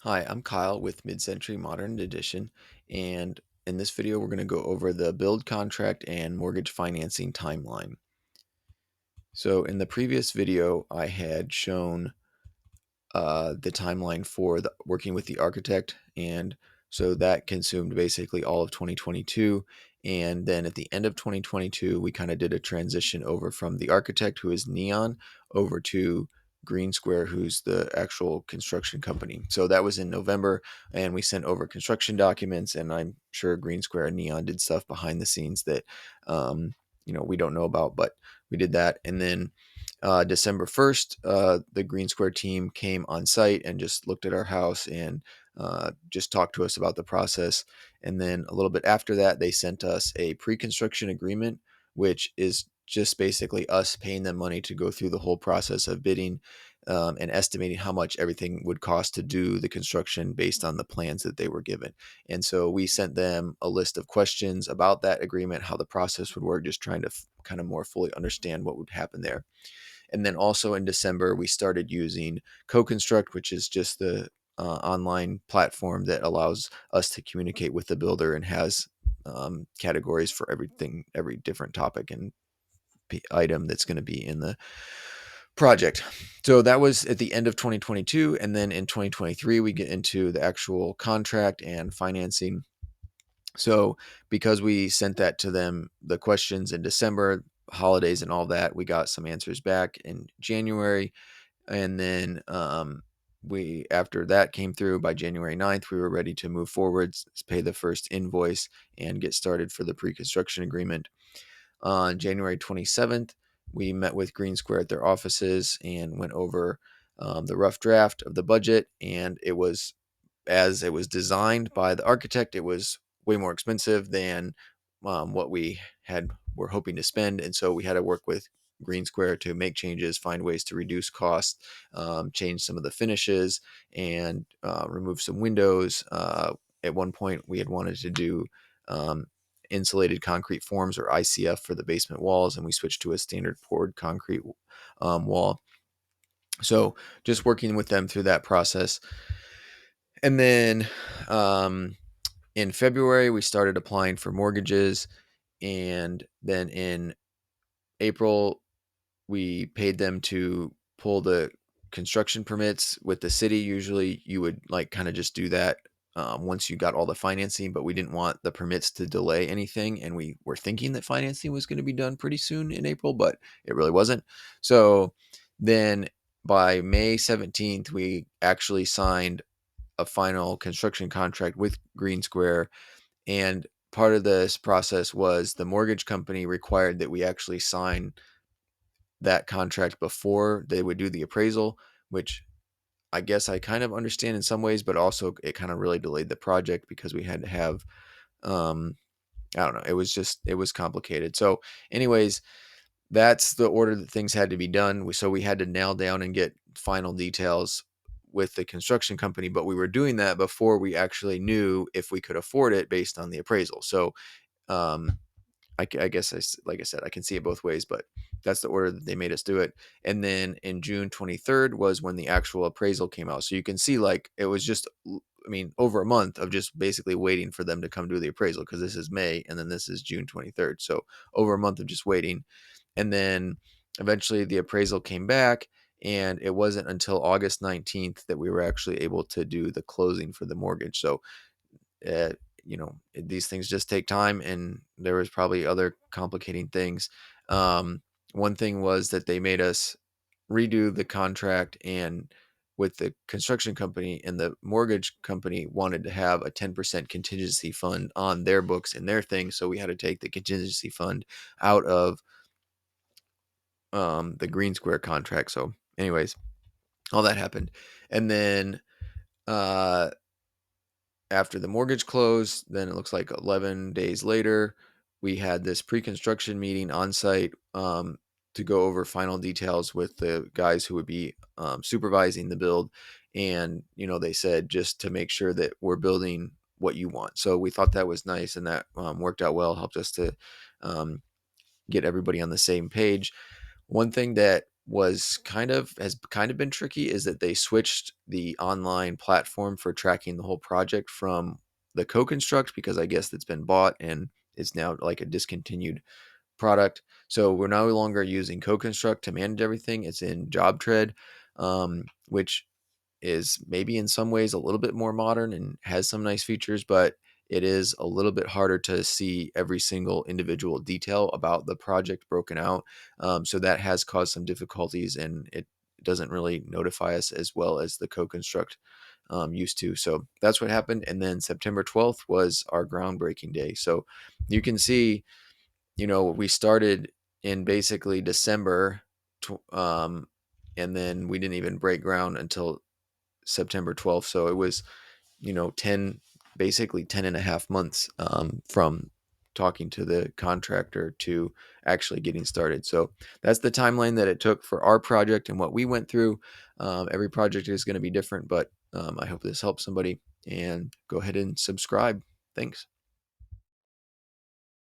Hi, I'm Kyle with Midcentury Modern Edition, and in this video, we're going to go over the build contract and mortgage financing timeline. So, in the previous video, I had shown the timeline for working with the architect, and so that consumed basically all of 2022. And then at the end of 2022, we kind of did a transition over from the architect, who is Neon, over to Green Square, who's the actual construction company. So that was in November, and we sent over construction documents. And I'm sure Green Square and Neon did stuff behind the scenes that, we don't know about, but we did that. And then December 1st, the Green Square team came on site and just looked at our house and just talked to us about the process. And then a little bit after that, they sent us a pre construction agreement, which is just basically us paying them money to go through the whole process of bidding and estimating how much everything would cost to do the construction based on the plans that they were given. And so we sent them a list of questions about that agreement, how the process would work, just trying to kind of more fully understand what would happen there. And then also in December, we started using CoConstruct, which is just the online platform that allows us to communicate with the builder and has categories for everything, every different topic and item that's going to be in the project. So that was at the end of 2022. And then in 2023, we get into the actual contract and financing. So because we sent that to them, the questions in December, holidays and all that, we got some answers back in January. And then we after that came through by January 9th, we were ready to move forward, pay the first invoice, and get started for the pre-construction agreement. On January 27th, we met with Green Square at their offices and went over the rough draft of the budget. And it was, as it was designed by the architect, it was way more expensive than what we were hoping to spend. And so we had to work with Green Square to make changes, find ways to reduce costs, change some of the finishes, and remove some windows. At one point, we had wanted to do insulated concrete forms, or ICF, for the basement walls, and we switched to a standard poured concrete wall. So just working with them through that process. And then in February, we started applying for mortgages. And then in April, we paid them to pull the construction permits with the city. Usually you would like kind of just do that once you got all the financing, but we didn't want the permits to delay anything. And we were thinking that financing was going to be done pretty soon in April, but it really wasn't. So then by May 17th, we actually signed a final construction contract with Green Square. And part of this process was the mortgage company required that we actually sign that contract before they would do the appraisal, which I guess I kind of understand in some ways, but also it kind of really delayed the project because we had to have, um, I don't know, it was complicated. So, anyways, that's the order that things had to be done. So we had to nail down and get final details with the construction company, but we were doing that before we actually knew if we could afford it based on the appraisal. So, um, I guess like I said, I can see it both ways, but that's the order that they made us do it. And then in June 23rd was when the actual appraisal came out. So you can see, like, it was just, I mean, over a month of just basically waiting for them to come do the appraisal, because this is May and then this is June 23rd. So over a month of just waiting. And then eventually the appraisal came back, and it wasn't until August 19th that we were actually able to do the closing for the mortgage. So uh, these things just take time, and there was probably other complicating things. One thing was that they made us redo the contract, and with the construction company, and the mortgage company wanted to have a 10% contingency fund on their books and their thing. So we had to take the contingency fund out of the Green Square contract. So anyways, all that happened. And then uh, after the mortgage closed, then it looks like 11 days later, we had this pre-construction meeting on site to go over final details with the guys who would be supervising the build. And, they said just to make sure that we're building what you want. So we thought that was nice, and that worked out well, helped us to um, get everybody on the same page. One thing that has kind of been tricky is that they switched the online platform for tracking the whole project from the co-construct, because I guess it's been bought and it's now like a discontinued product. So we're no longer using co-construct to manage everything. It's in JobTread, which is maybe in some ways a little bit more modern and has some nice features, but it is a little bit harder to see every single individual detail about the project broken out. So that has caused some difficulties, and it doesn't really notify us as well as the co-construct used to. So that's what happened. And then September 12th was our groundbreaking day. So you can see, we started in basically December, and then we didn't even break ground until September 12th. So it was, 10 and a half months from talking to the contractor to actually getting started. So that's the timeline that it took for our project and what we went through. Every project is going to be different, but I hope this helps somebody, and go ahead and subscribe. Thanks.